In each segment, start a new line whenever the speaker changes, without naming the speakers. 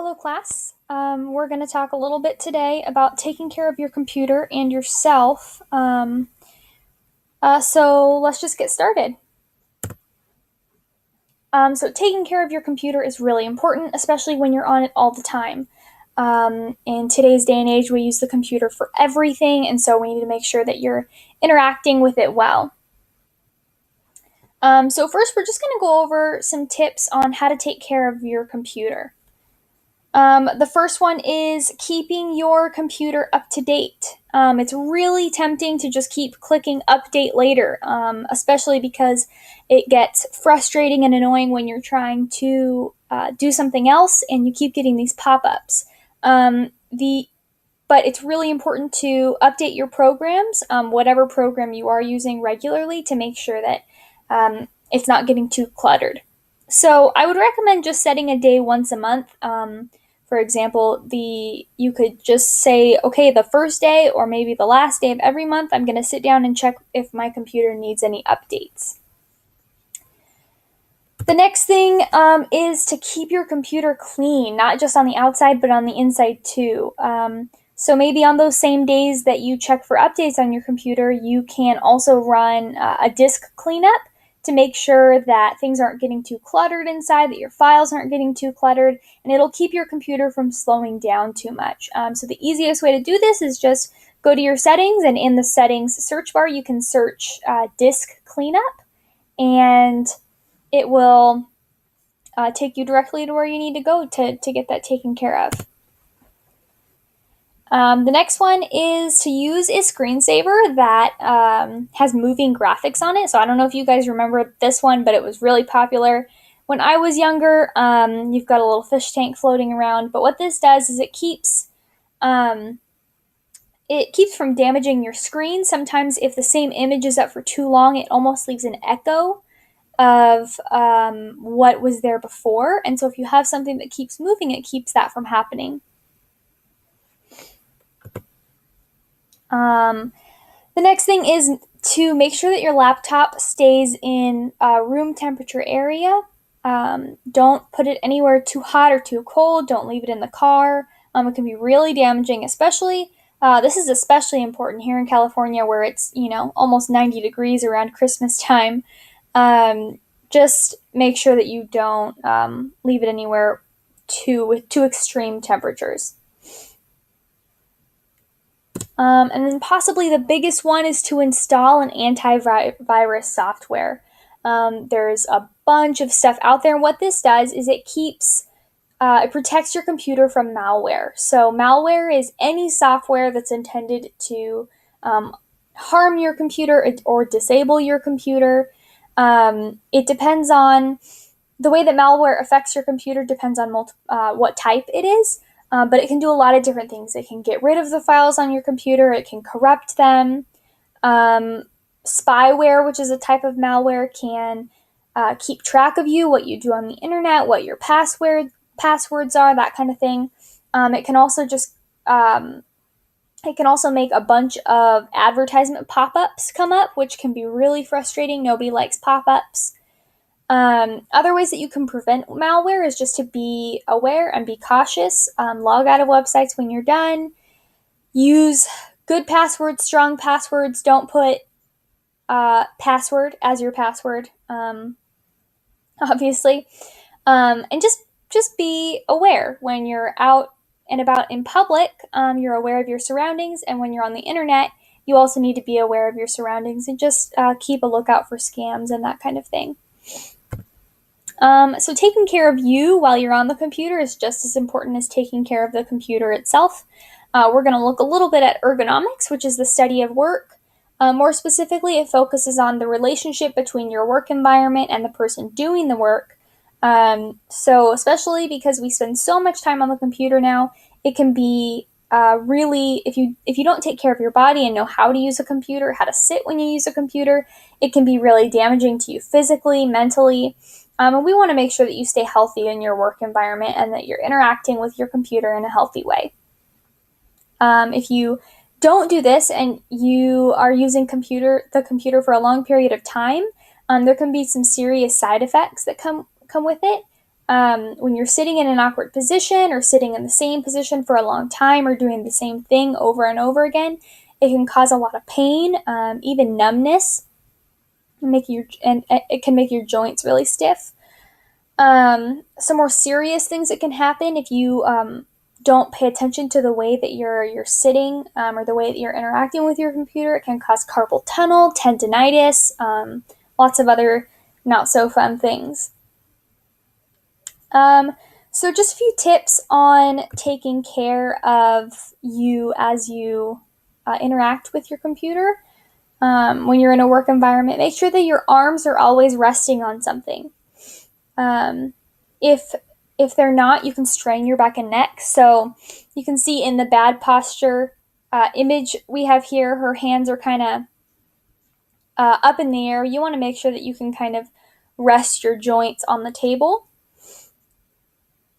Hello, class. We're going to talk a little bit today about taking care of your computer and yourself. So let's just get started. So taking care of your computer is really important, especially when you're on it all the time. In today's day and age, we use the computer for everything, and so we need to make sure that you're interacting with it well. So first, we're just going to go over some tips on how to take care of your computer. The first one is keeping your computer up to date. It's really tempting to just keep clicking update later, especially because it gets frustrating and annoying when you're trying to do something else and you keep getting these pop-ups. But it's really important to update your programs, whatever program you are using regularly, to make sure that it's not getting too cluttered. So I would recommend just setting a day once a month. For example, you could just say, okay, the first day or maybe the last day of every month, I'm going to sit down and check if my computer needs any updates. The next thing is to keep your computer clean, not just on the outside, but on the inside too. So maybe on those same days that you check for updates on your computer, you can also run a disk cleanup to make sure that things aren't getting too cluttered inside, that your files aren't getting too cluttered, and it'll keep your computer from slowing down too much. So the easiest way to do this is just go to your settings, and in the settings search bar, you can search disk cleanup, and it will take you directly to where you need to go to get that taken care of. The next one is to use a screensaver that has moving graphics on it. So I don't know if you guys remember this one, but it was really popular when I was younger. You've got a little fish tank floating around, but what this does is it keeps from damaging your screen. Sometimes if the same image is up for too long, it almost leaves an echo of what was there before. And so if you have something that keeps moving, it keeps that from happening. The next thing is to make sure that your laptop stays in a room temperature area. Don't put it anywhere too hot or too cold. Don't leave it in the car. It can be really damaging, especially, this is especially important here in California where it's, almost 90 degrees around Christmas time. Just make sure that you don't leave it anywhere with too extreme temperatures. And then possibly the biggest one is to install an antivirus software. There's a bunch of stuff out there, and what this does is it protects your computer from malware. So malware is any software that's intended to harm your computer or disable your computer. It depends on the way that malware affects your computer depends on what type it is. But it can do a lot of different things. It can get rid of the files on your computer. It can corrupt them. Spyware, which is a type of malware, can keep track of you, what you do on the internet, what your passwords are, that kind of thing. It can also make a bunch of advertisement pop-ups come up, which can be really frustrating. Nobody likes pop-ups. Other ways that you can prevent malware is just to be aware and be cautious. Log out of websites when you're done. Use good passwords, strong passwords. Don't put password as your password, obviously. And just be aware when you're out and about in public. You're aware of your surroundings, and when you're on the internet, you also need to be aware of your surroundings and just keep a lookout for scams and that kind of thing. So taking care of you while you're on the computer is just as important as taking care of the computer itself. We're going to look a little bit at ergonomics, which is the study of work. More specifically, it focuses on the relationship between your work environment and the person doing the work. So especially because we spend so much time on the computer now, it can be really, if you don't take care of your body and know how to use a computer, how to sit when you use a computer, it can be really damaging to you physically, mentally. And we want to make sure that you stay healthy in your work environment and that you're interacting with your computer in a healthy way. If you don't do this and you are using the computer for a long period of time, there can be some serious side effects that come with it. When you're sitting in an awkward position or sitting in the same position for a long time or doing the same thing over and over again, it can cause a lot of pain, even numbness, and it can make your joints really stiff. Some more serious things that can happen if you don't pay attention to the way that you're sitting, or the way that you're interacting with your computer. It can cause carpal tunnel, tendonitis, lots of other not so fun things. Um, so just a few tips on taking care of you as you interact with your computer. When you're in a work environment, make sure that your arms are always resting on something. Um, if if they're not, you can strain your back and neck. So you can see in the bad posture image we have here, her hands are kind of up in the air. You want to make sure that you can kind of rest your joints on the table.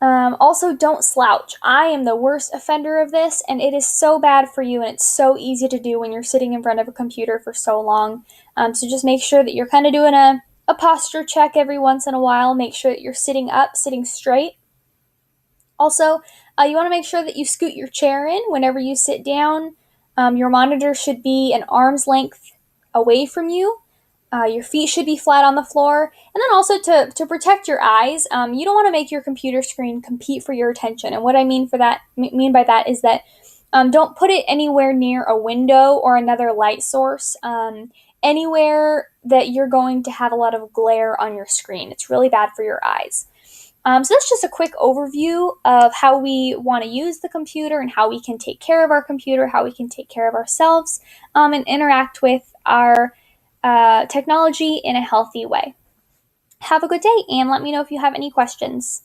Also, don't slouch. I am the worst offender of this, and it is so bad for you, and it's so easy to do when you're sitting in front of a computer for so long. So just make sure that you're kind of doing a posture check every once in a while. Make sure that you're sitting up, sitting straight. Also, you want to make sure that you scoot your chair in whenever you sit down. Your monitor should be an arm's length away from you. Your feet should be flat on the floor. And then also to protect your eyes, you don't want to make your computer screen compete for your attention. And what I mean by that is that don't put it anywhere near a window or another light source. Anywhere that you're going to have a lot of glare on your screen. It's really bad for your eyes. So that's just a quick overview of how we want to use the computer and how we can take care of our computer, how we can take care of ourselves, and interact with our technology in a healthy way. Have a good day, and let me know if you have any questions.